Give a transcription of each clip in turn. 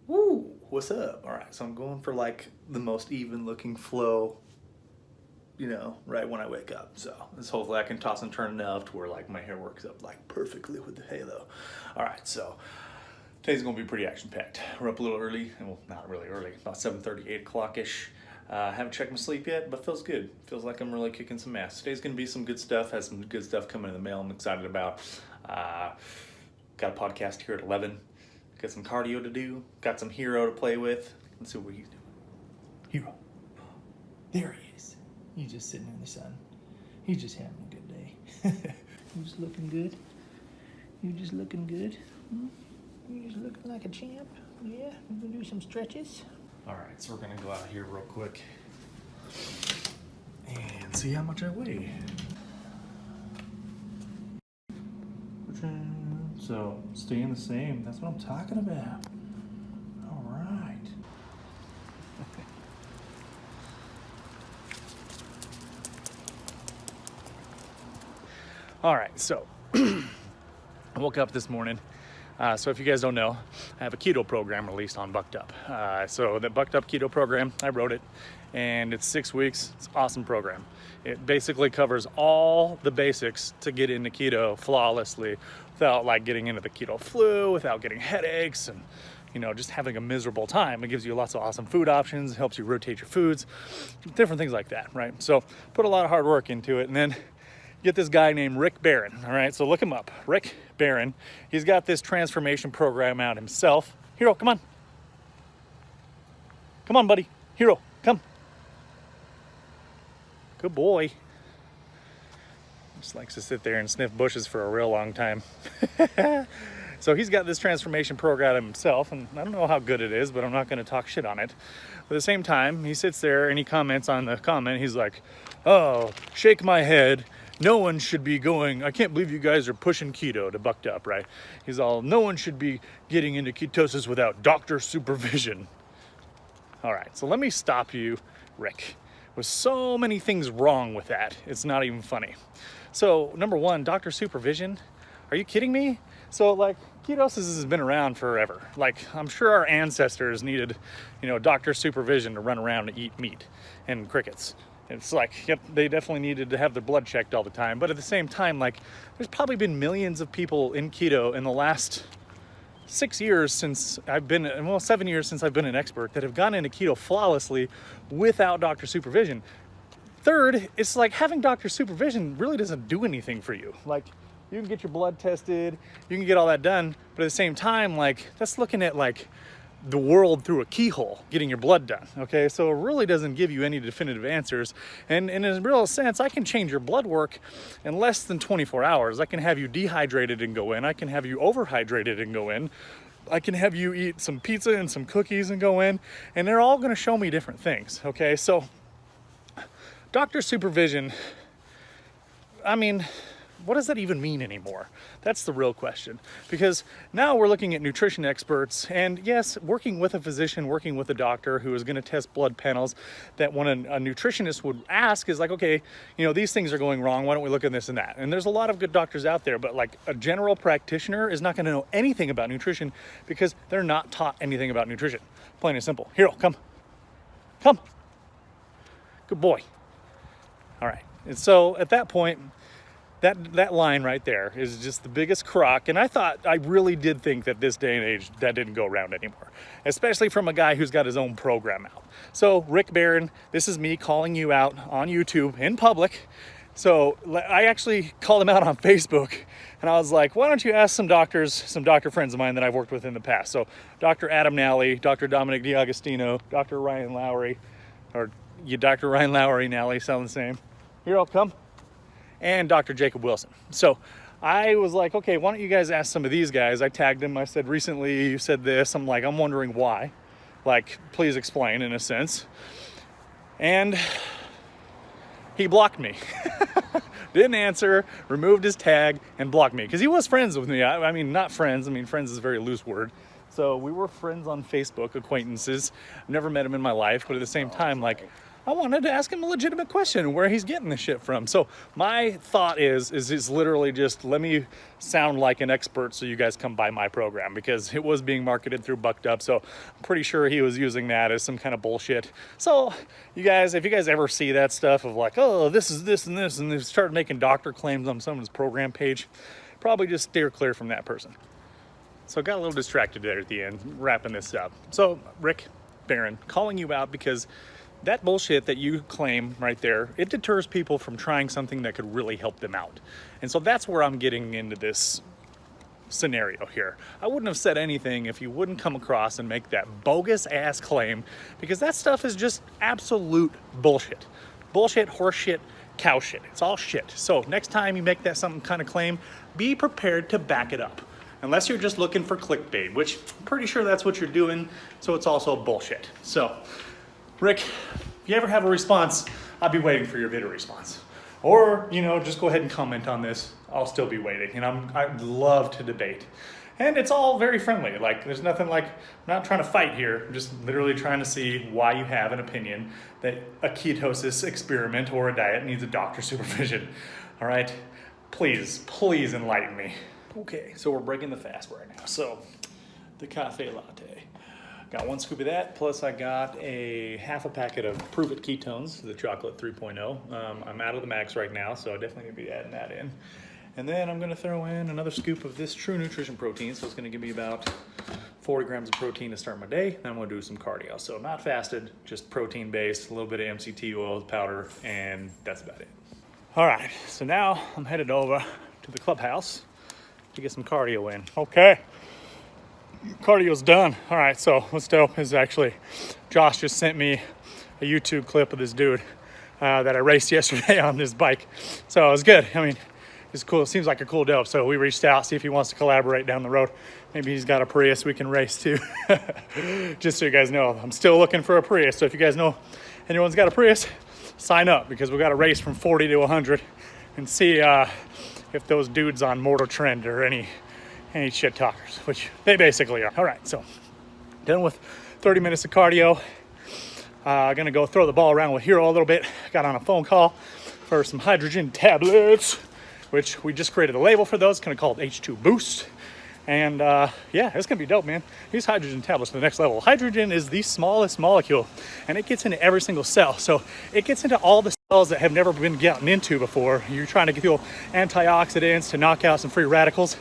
Woo, what's up? All right, so I'm going for like the most even looking flow, you know, right when I wake up. So this hopefully I can toss and turn enough to where like my hair works up like perfectly with the halo. All right, so today's gonna be pretty action packed. We're up a little early, and well, not really early, about 7:30, 8 o'clock-ish. Haven't checked my sleep yet, but feels good. Feels like I'm really kicking some ass. Today's gonna be some good stuff, has some good stuff coming in the mail I'm excited about. Got a podcast here at 11. Got some cardio to do. Got some Hero to play with. Let's see what he's doing. Hero. There he is. He's just sitting in the sun. He's just having a good day. You just looking good? You just looking good? You just looking like a champ? Yeah? We're gonna do some stretches. Alright, so we're gonna go out here real quick and see how much I weigh. So, staying the same. That's what I'm talking about. All right. All right, so I woke up this morning. So if you guys don't know, I have a keto program released on Bucked Up. So the Bucked Up keto program, I wrote it, and it's 6 weeks. It's an awesome program. It basically covers all the basics to get into keto flawlessly without like getting into the keto flu, without getting headaches and, you know, just having a miserable time. It gives you lots of awesome food options, helps you rotate your foods, different things like that, right? So put a lot of hard work into it, and then get this guy named Rick Barron. All right, so look him up, Rick Barron. He's got this transformation program out himself. Hero, come on. Come on, buddy. Hero, come. Good boy. Just likes to sit there and sniff bushes for a real long time. So he's got this transformation program himself, and I don't know how good it is, but I'm not going to talk shit on it. But at the same time, he sits there and he comments on the comment. He's like, oh, shake my head. No one should be going, I can't believe you guys are pushing keto to Bucked Up, right? He's all, no one should be getting into ketosis without doctor supervision. All right, so let me stop you, Rick. With so many things wrong with that, it's not even funny. So, number one, doctor supervision. Are you kidding me? So, like, ketosis has been around forever. Like, I'm sure our ancestors needed, you know, doctor supervision to run around and eat meat and crickets. It's like, yep, they definitely needed to have their blood checked all the time. But at the same time, like, there's probably been millions of people in keto in the last 6 years since I've been, well, 7 years since I've been an expert that have gone into keto flawlessly without doctor supervision. Third, it's like having doctor supervision really doesn't do anything for you. Like, you can get your blood tested, you can get all that done, but at the same time, like, that's looking at like the world through a keyhole, getting your blood done, okay? So it really doesn't give you any definitive answers. And in a real sense, I can change your blood work in less than 24 hours. I can have you dehydrated and go in. I can have you overhydrated and go in. I can have you eat some pizza and some cookies and go in. And they're all gonna show me different things, okay? So doctor supervision, I mean, what does that even mean anymore? That's the real question. Because now we're looking at nutrition experts, and yes, working with a physician, working with a doctor who is going to test blood panels that when a nutritionist would ask is like, okay, you know, these things are going wrong, why don't we look at this and that? And there's a lot of good doctors out there, but like a general practitioner is not going to know anything about nutrition because they're not taught anything about nutrition. Plain and simple. Hero, come. Come. Good boy. All right. And so at that point, that line right there is just the biggest crock. And I really did think that this day and age, that didn't go around anymore, especially from a guy who's got his own program out. So Rick Barron, this is me calling you out on YouTube in public. So I actually called him out on Facebook, and I was like, why don't you ask some doctors, some doctor friends of mine that I've worked with in the past. So Dr. Adam Nally, Dr. Dominic D'Agostino, Dr. Ryan Lowry, or Dr. Ryan Lowry, Nally, sound the same. Here, I'll come. And Dr. Jacob Wilson. So I was like, okay, why don't you guys ask some of these guys? I tagged him. I said, recently you said this. I'm like, I'm wondering why. Like, please explain in a sense. And he blocked me. Didn't answer, removed his tag, and blocked me. Because he was friends with me. I mean, not friends. I mean, friends is a very loose word. So we were friends on Facebook, acquaintances. I've never met him in my life. But at the same time, like, I wanted to ask him a legitimate question where he's getting this shit from. So my thought is literally just let me sound like an expert so you guys come buy my program, because it was being marketed through Bucked Up. So I'm pretty sure he was using that as some kind of bullshit. So you guys, if you guys ever see that stuff of like, oh, this is this and this, and they start making doctor claims on someone's program page, probably just steer clear from that person. So I got a little distracted there at the end, wrapping this up. So Rick Barron, calling you out because that bullshit that you claim right there, it deters people from trying something that could really help them out. And so that's where I'm getting into this scenario here. I wouldn't have said anything if you wouldn't come across and make that bogus ass claim, because that stuff is just absolute bullshit. Bullshit, horse shit, cow shit. It's all shit. So next time you make that some kind of claim, be prepared to back it up. Unless you're just looking for clickbait, which I'm pretty sure that's what you're doing, so it's also bullshit. So Rick, if you ever have a response, I'll be waiting for your video response. Or, you know, just go ahead and comment on this. I'll still be waiting. And I'd love to debate. And it's all very friendly. Like, there's nothing like, I'm not trying to fight here. I'm just literally trying to see why you have an opinion that a ketosis experiment or a diet needs a doctor's supervision. All right? Please, please enlighten me. Okay, so we're breaking the fast right now. So, the cafe latte. Got 1 scoop of that, plus I got a half a packet of Prove It Ketones, the chocolate 3.0. I'm out of the max right now, so I definitely need to be adding that in. And then I'm gonna throw in another scoop of this True Nutrition protein, so it's gonna give me about 40 grams of protein to start my day. Then I'm gonna do some cardio. So not fasted, just protein based, a little bit of MCT oil powder, and that's about it. All right, so now I'm headed over to the clubhouse to get some cardio in. Okay. Cardio's done. All right, so what's dope is actually Josh just sent me a YouTube clip of this dude that I raced yesterday on this bike. So it was good. I mean, it's cool. It seems like a cool dope. So we reached out, see if he wants to collaborate down the road. Maybe he's got a Prius we can race too. Just so you guys know, I'm still looking for a Prius. So if you guys know anyone's got a Prius, sign up, because we got a race from 40 to 100 and see if those dudes on Mortal Trend are any shit talkers, which they basically are. All right, so done with 30 minutes of cardio. Gonna go throw the ball around with Hero a little bit. Got on a phone call for some hydrogen tablets, which we just created a label for those, kind of called H2 Boost. And yeah, it's gonna be dope, man. These hydrogen tablets to the next level. Hydrogen is the smallest molecule, and it gets into every single cell. So it gets into all the cells that have never been gotten into before. You're trying to get antioxidants to knock out some free radicals.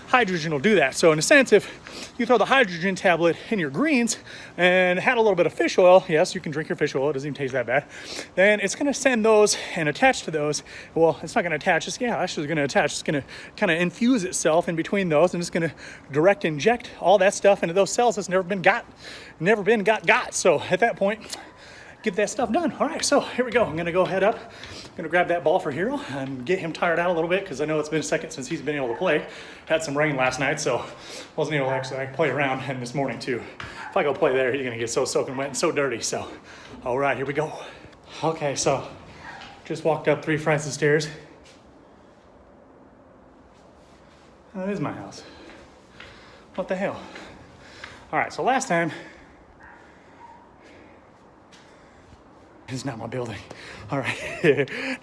Hydrogen will do that. So in a sense, if you throw the hydrogen tablet in your greens and had a little bit of fish oil, yes, you can drink your fish oil, it doesn't even taste that bad, then it's gonna send those and attach to those. Well, it's not gonna attach, it's actually gonna attach. It's gonna kind of infuse itself in between those, and it's gonna direct inject all that stuff into those cells that's never been got. So at that point, get that stuff done. All right, so here we go. I'm gonna go head up. I'm gonna grab that ball for Hero and get him tired out a little bit, because I know it's been a second since he's been able to play. Had some rain last night, so wasn't able to actually play around, and this morning too. If I go play there, you're gonna get so soaking wet and so dirty, so. All right, here we go. Okay, so just walked up 3 flights of stairs. That is my house. What the hell? All right, so last time, it's not my building. All right,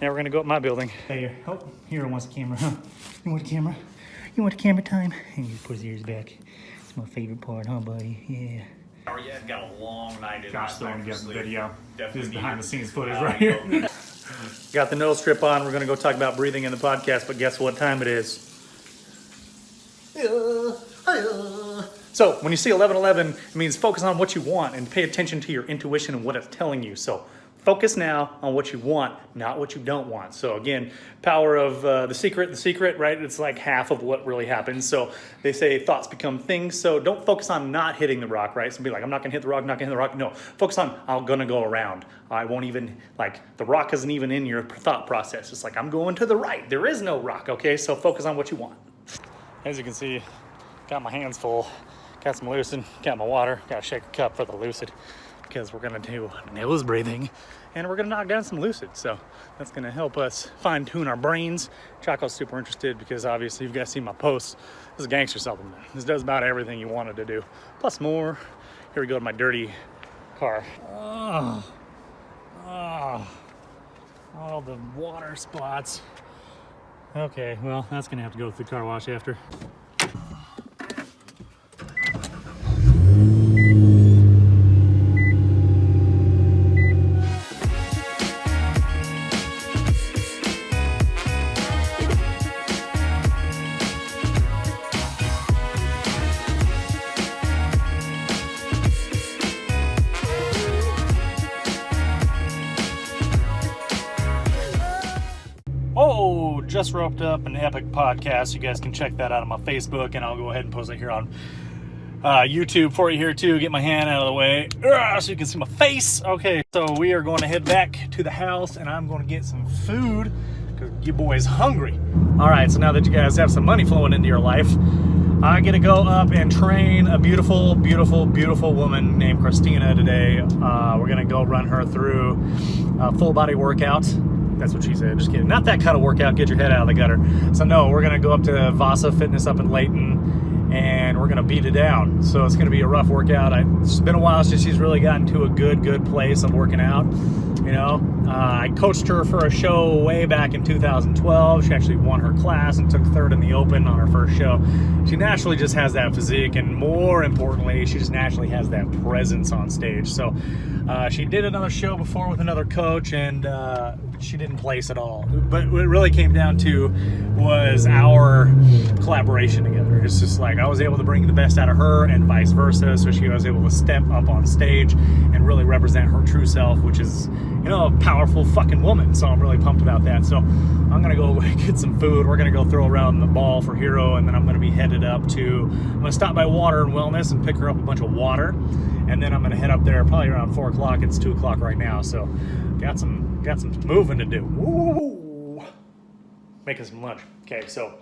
now we're gonna go up my building. Hey, oh, Hero wants the camera, huh? You want the camera? You want the camera time? And he put his ears back. It's my favorite part, huh, buddy? Yeah. Yeah, got a long night in Josh throwing together the video. This is behind the scenes footage right here. Got the nose strip on. We're gonna go talk about breathing in the podcast, but guess what time it is? So when you see 1111, it means focus on what you want and pay attention to your intuition and what it's telling you. So focus now on what you want, not what you don't want. So again, power of the secret, right? It's like half of what really happens. So they say thoughts become things. So don't focus on not hitting the rock, right? So be like, I'm not gonna hit the rock, not gonna hit the rock. No, focus on, I'm gonna go around. I won't even, like, the rock isn't even in your thought process. It's like, I'm going to the right. There is no rock, okay? So focus on what you want. As you can see, got my hands full. Got some Lucid, got my water, got a shaker cup for the Lucid, because we're gonna do nose breathing and we're gonna knock down some Lucid. So that's gonna help us fine tune our brains. Choco's super interested because obviously you've got to see my posts. This is a gangster supplement. This does about everything you wanted to do, plus more. Here we go to my dirty car. Oh, all the water spots. Okay, well, that's gonna have to go through the car wash after. Oh, just roped up an epic podcast. You guys can check that out on my Facebook, and I'll go ahead and post it here on YouTube for you here too. Get my hand out of the way so you can see my face. Okay, so we are going to head back to the house, and I'm going to get some food because your boy's hungry. All right, so now that you guys have some money flowing into your life, I get to go up and train a beautiful, beautiful, beautiful woman named Christena today. We're going to go run her through a full body workout. That's what she said. Just kidding. Not that kind of workout. Get your head out of the gutter. So no, we're going to go up to Vasa Fitness up in Layton, and we're going to beat it down. So it's going to be a rough workout. It's been a while since she's really gotten to a good place of working out. You know, I coached her for a show way back in 2012. She actually won her class and took third in the Open on her first show. She naturally just has that physique, and more importantly, she just naturally has that presence on stage. So she did another show before with another coach, and she didn't place at all. But what it really came down to was our collaboration together. It's just like I was able to bring the best out of her and vice versa, so she was able to step up on stage and really represent her true self, which is, you know, a powerful fucking woman. So I'm really pumped about that. So I'm gonna go get some food. We're gonna go throw around the ball for Hero, and then I'm gonna be headed up to, I'm gonna stop by Water and Wellness and pick her up a bunch of water, and then I'm gonna head up there probably around 4 o'clock. It's 2 o'clock right now, so got some moving to do. Woo! Making some lunch. Okay, so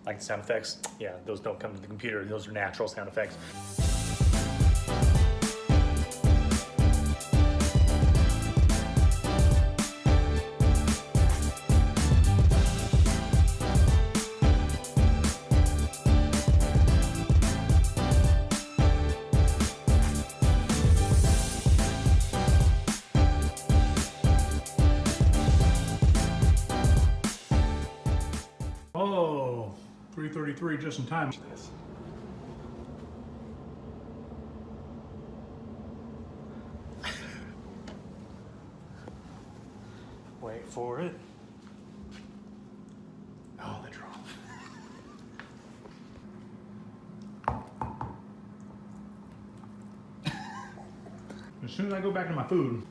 like the sound effects. Yeah, those don't come to the computer. Those are natural sound effects. Oh, 3:33 just in time. Wait for it. Oh, the drone. As soon as I go back to my food,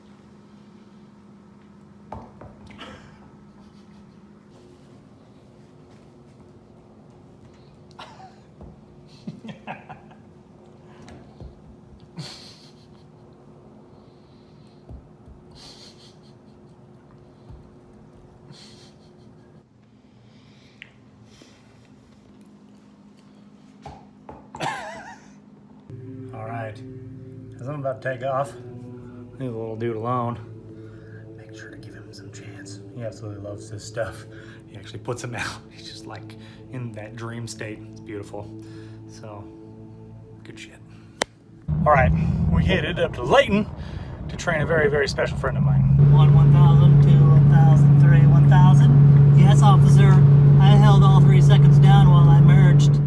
all right, as I'm about to take off, leave the little dude alone. Make sure to give him some chance. He absolutely loves this stuff. He actually puts him out. He's just like in that dream state. It's beautiful. So, good shit. All right, we headed up to Layton to train a very, very special friend of mine. 1,000, 2, 1,000, 3, 1,000. Yes, officer. I held all 3 seconds down while I merged.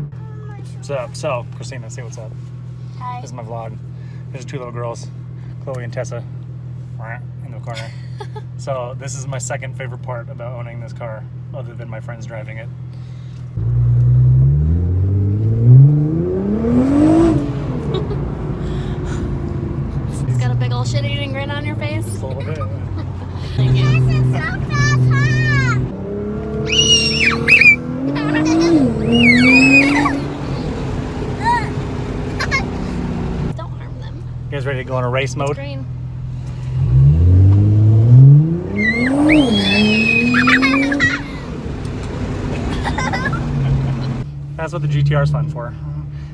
What's up? So, Christina, say what's up. Hi. This is my vlog. There's 2 little girls, Chloe and Tessa, in the corner. So this is my second favorite part about owning this car, other than my friends driving it. It's got a big old shit-eating grin on your face. Just a little bit. Thank you. This is so fast, huh? Don't harm them. You guys ready to go in a race mode? Green. That's what the GTR is fun for.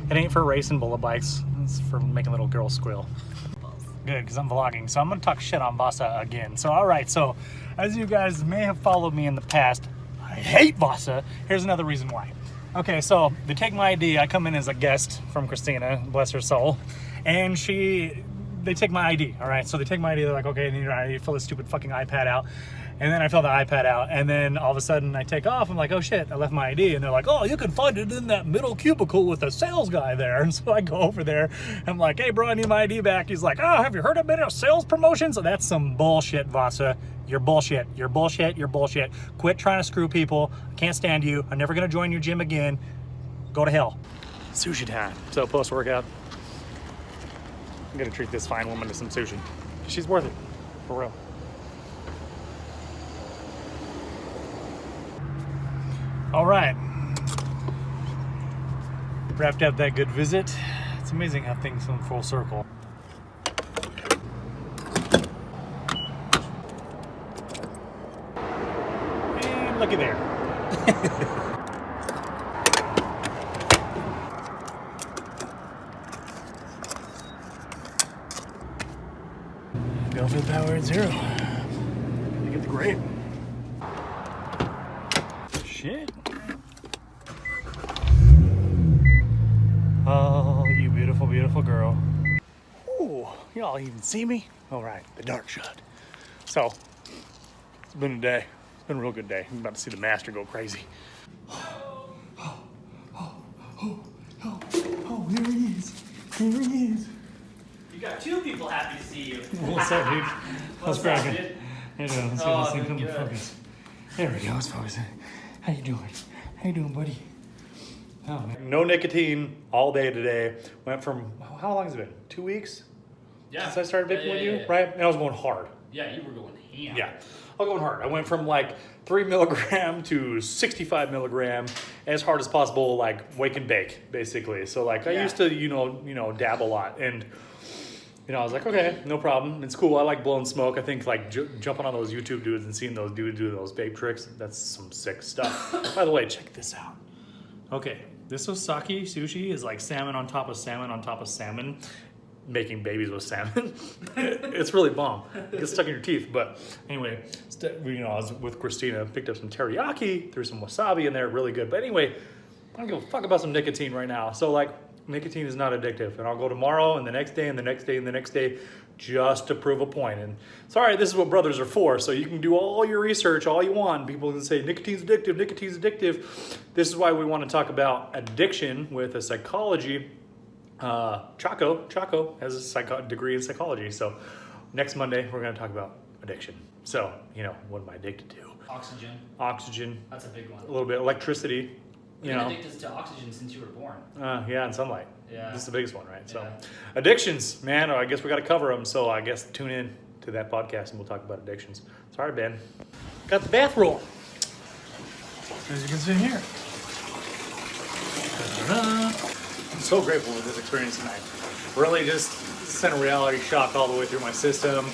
It ain't for racing bullet bikes. It's for making little girls squeal. Good, because I'm vlogging. So I'm going to talk shit on Vasa again. So, all right. So, as you guys may have followed me in the past, I hate Vasa. Here's another reason why. Okay, so to take my ID, I come in as a guest from Christina, bless her soul. and they take my ID, all right? So they take my ID, they're like, okay, and I fill this stupid fucking iPad out. And then I fill the iPad out, and then all of a sudden I take off. I'm like, oh shit, I left my ID. And they're like, oh, you can find it in that middle cubicle with the sales guy there. And so I go over there. I'm like, hey, bro, I need my ID back. He's like, oh, have you heard of a sales promotion? So that's some bullshit, Vasa. You're bullshit. You're bullshit. You're bullshit. Quit trying to screw people. I can't stand you. I'm never going to join your gym again. Go to hell. Sushi time. So post-workout, I'm going to treat this fine woman to some sushi. She's worth it. For real. All right, wrapped up that good visit. It's amazing how things come full circle. And looky there. Go for the power at 0. Get the grape. Shit. Oh, you beautiful, beautiful girl. Ooh, y'all even see me? All right, the dark shot. So, it's been a day. It's been a real good day. I'm about to see the master go crazy. Oh, here he is. Here he is. You got 2 people happy to see you. What's up, dude? What's cracking? Dude? How you doing? Let's see this thing come to focus. There we go, it's focusing. How you doing? How you doing, buddy? Oh, man. No nicotine all day today. Went from, how long has it been? 2 weeks? Yeah. Since I started vaping with you, right? And I was going hard. Yeah, you were going ham. Yeah, I was going hard. I went from like 3 milligram to 65 milligram, as hard as possible, like wake and bake, basically. So like I used to, you know, dab a lot, and you know, I was like, okay, no problem. It's cool. I like blowing smoke. I think like jumping on those YouTube dudes and seeing those dudes do those vape tricks, that's some sick stuff. By the way, check this out. Okay, this Osaki sushi is like salmon on top of salmon on top of salmon, making babies with salmon. It's really bomb. It gets stuck in your teeth. But anyway, you know, I was with Christina, picked up some teriyaki, threw some wasabi in there, really good. But anyway, I don't give a fuck about some nicotine right now. So like, nicotine is not addictive, and I'll go tomorrow and the next day and the next day and the next day just to prove a point. And sorry, this is what brothers are for. So you can do all your research all you want. People can say nicotine's addictive, nicotine's addictive. This is why we want to talk about addiction with a psychology. Chaco has a degree in psychology. So next Monday we're going to talk about addiction. So, you know, what am I addicted to? Oxygen. That's a big one. A little bit electricity. You've been addicted to oxygen since you were born. Yeah, and sunlight. Yeah. This is the biggest one, right? So, addictions, man, I guess we got to cover them. So I guess tune in to that podcast and we'll talk about addictions. Sorry, Ben. Got the bathroll. As you can see here. I'm so grateful for this experience tonight. Really just sent a reality shock all the way through my system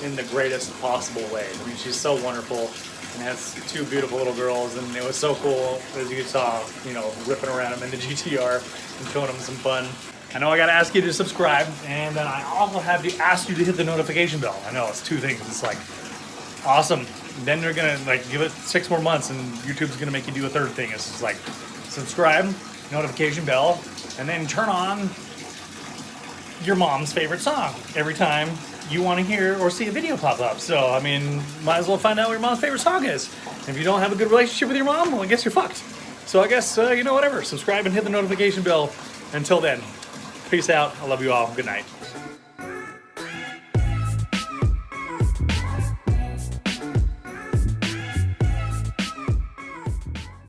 in the greatest possible way. I mean, she's so wonderful. And has 2 beautiful little girls, and it was so cool, as you saw, you know, ripping around them in the GTR and showing them some fun. I know I gotta ask you to subscribe, and then I also have to ask you to hit the notification bell. I know, it's 2 things. It's like, awesome. Then they're gonna like give it 6 more months, and YouTube's gonna make you do a 3rd thing. It's just like, subscribe, notification bell, and then turn on your mom's favorite song every time you want to hear or see a video pop up. So, I mean, might as well find out what your mom's favorite song is. If you don't have a good relationship with your mom, well, I guess you're fucked. So I guess, you know, whatever. Subscribe and hit the notification bell. Until then, peace out. I love you all. Good night.